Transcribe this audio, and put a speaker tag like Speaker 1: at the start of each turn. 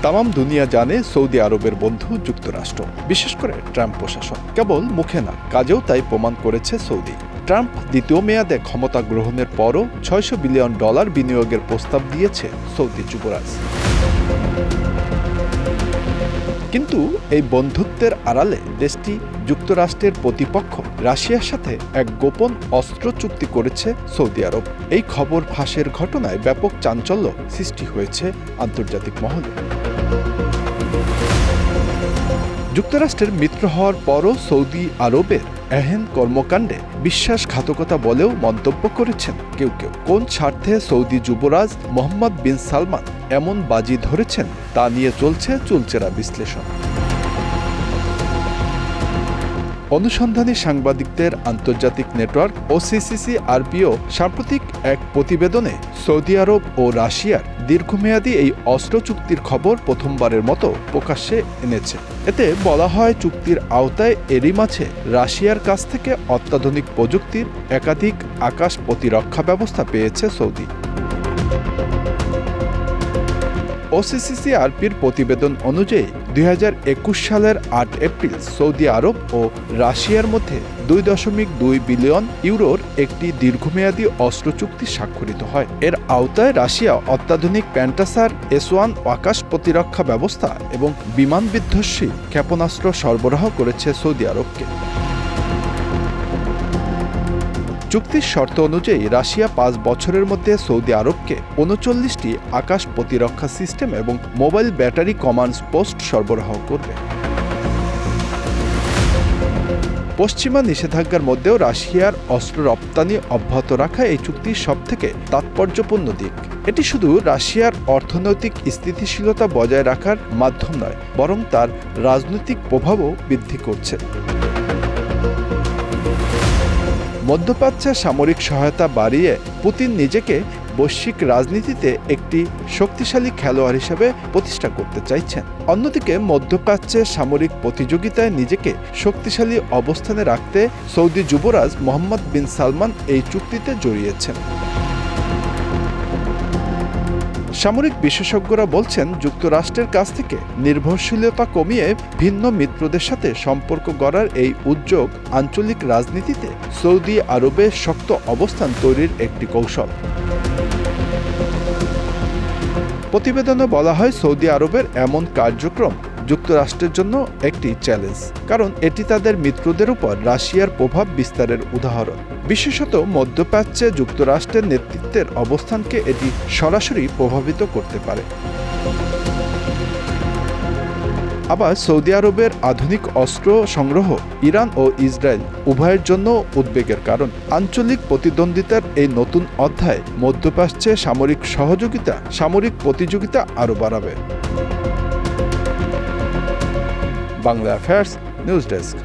Speaker 1: তামাম দুনিয়া জানে সৌদি আরবের বন্ধু যুক্তরাষ্ট্র, বিশেষ করে ট্রাম্প প্রশাসন। কেবল মুখে না, কাজেও তাই প্রমাণ করেছে সৌদি। ট্রাম্প দ্বিতীয় মেয়াদে ক্ষমতা গ্রহণের পরও $600 বিলিয়ন বিনিয়োগের প্রস্তাব দিয়েছে সৌদি যুবরাজ। কিন্তু এই বন্ধুত্বের আড়ালে দেশটি যুক্তরাষ্ট্রের প্রতিপক্ষ রাশিয়ার সাথে এক গোপন অস্ত্র চুক্তি করেছে সৌদি আরব। এই খবর ফাঁসের ঘটনায় ব্যাপক চাঞ্চল্য সৃষ্টি হয়েছে আন্তর্জাতিক মহলে। যুক্তরাষ্ট্রের মিত্র হওয়ার পরও সৌদি আরবের এহেন কর্মকাণ্ডে বিশ্বাসঘাতকতা বলেও মন্তব্য করেছেন কেউ কেউ। কোন স্বার্থে সৌদি যুবরাজ মোহাম্মদ বিন সালমান এমন বাজি ধরেছেন তা নিয়ে চলছে চুলচেরা বিশ্লেষণ। অনুসন্ধানী সাংবাদিকদের আন্তর্জাতিক নেটওয়ার্ক OCCCRPO সাম্প্রতিক এক প্রতিবেদনে সৌদি আরব ও রাশিয়ার দীর্ঘমেয়াদী এই অস্ত্র চুক্তির খবর প্রথমবারের মতো প্রকাশ্যে এনেছে। এতে বলা হয়, চুক্তির আওতায় এরই মাঝে রাশিয়ার কাছ থেকে অত্যাধুনিক প্রযুক্তির একাধিক আকাশ প্রতিরক্ষা ব্যবস্থা পেয়েছে সৌদি। OCCCRPর প্রতিবেদন অনুযায়ী 2021 সালের 8 এপ্রিল সৌদি আরব ও রাশিয়ার মধ্যে 2.2 বিলিয়ন ইউরোর একটি দীর্ঘমেয়াদী অস্ত্র চুক্তি স্বাক্ষরিত হয়। এর আওতায় রাশিয়া অত্যাধুনিক প্যান্টাসার S-1 আকাশ প্রতিরক্ষা ব্যবস্থা এবং বিমান বিধ্বংসী ক্ষেপণাস্ত্র সরবরাহ করেছে সৌদি আরবকে। চুক্তির শর্ত অনুযায়ী রাশিয়া 5 বছরের মধ্যে সৌদি আরবকে 39টি আকাশ প্রতিরক্ষা সিস্টেম এবং মোবাইল ব্যাটারি কমান্ড পোস্ট সরবরাহ করবে। পশ্চিমা নিষেধাজ্ঞার মধ্যেও রাশিয়ার অস্ত্র রপ্তানি অব্যাহত রাখা এই চুক্তির সবথেকে তাৎপর্যপূর্ণ দিক। এটি শুধু রাশিয়ার অর্থনৈতিক স্থিতিশীলতা বজায় রাখার মাধ্যম নয়, বরং তার রাজনৈতিক প্রভাবও বৃদ্ধি করছে। মধ্যপ্রাচ্যে সামরিক সহায়তা বাড়িয়ে পুতিন নিজেকে বৈশ্বিক রাজনীতিতে একটি শক্তিশালী খেলোয়াড় হিসেবে প্রতিষ্ঠা করতে চাইছেন। অন্যদিকে মধ্যপ্রাচ্যে সামরিক প্রতিযোগিতায় নিজেকে শক্তিশালী অবস্থানে রাখতে সৌদি যুবরাজ মোহাম্মদ বিন সালমান এই চুক্তিতে জড়িয়েছেন। সামরিক বিশেষজ্ঞরা বলছেন, যুক্তরাষ্ট্রের কাছ থেকে নির্ভরশীলতা কমিয়ে ভিন্ন মিত্রদের সাথে সম্পর্ক গড়ার এই উদ্যোগ আঞ্চলিক রাজনীতিতে সৌদি আরবের শক্ত অবস্থান তৈরির একটি কৌশল। প্রতিবেদনে বলা হয়, সৌদি আরবের এমন কার্যক্রম যুক্তরাষ্ট্রের জন্য একটি চ্যালেঞ্জ, কারণ এটি তাদের মিত্রদের উপর রাশিয়ার প্রভাব বিস্তারের উদাহরণ। বিশেষত মধ্যপ্রাচ্যে যুক্তরাষ্ট্রের নেতৃত্বের অবস্থানকে এটি সরাসরি প্রভাবিত করতে পারে। আবার সৌদি আরবের আধুনিক অস্ত্র সংগ্রহ ইরান ও ইসরায়েল উভয়ের জন্য উদ্বেগের কারণ। আঞ্চলিক প্রতিদ্বন্দ্বিতার এই নতুন অধ্যায় মধ্যপ্রাচ্যে সামরিক প্রতিযোগিতা আরও বাড়াবে। Bangla affairs news desk.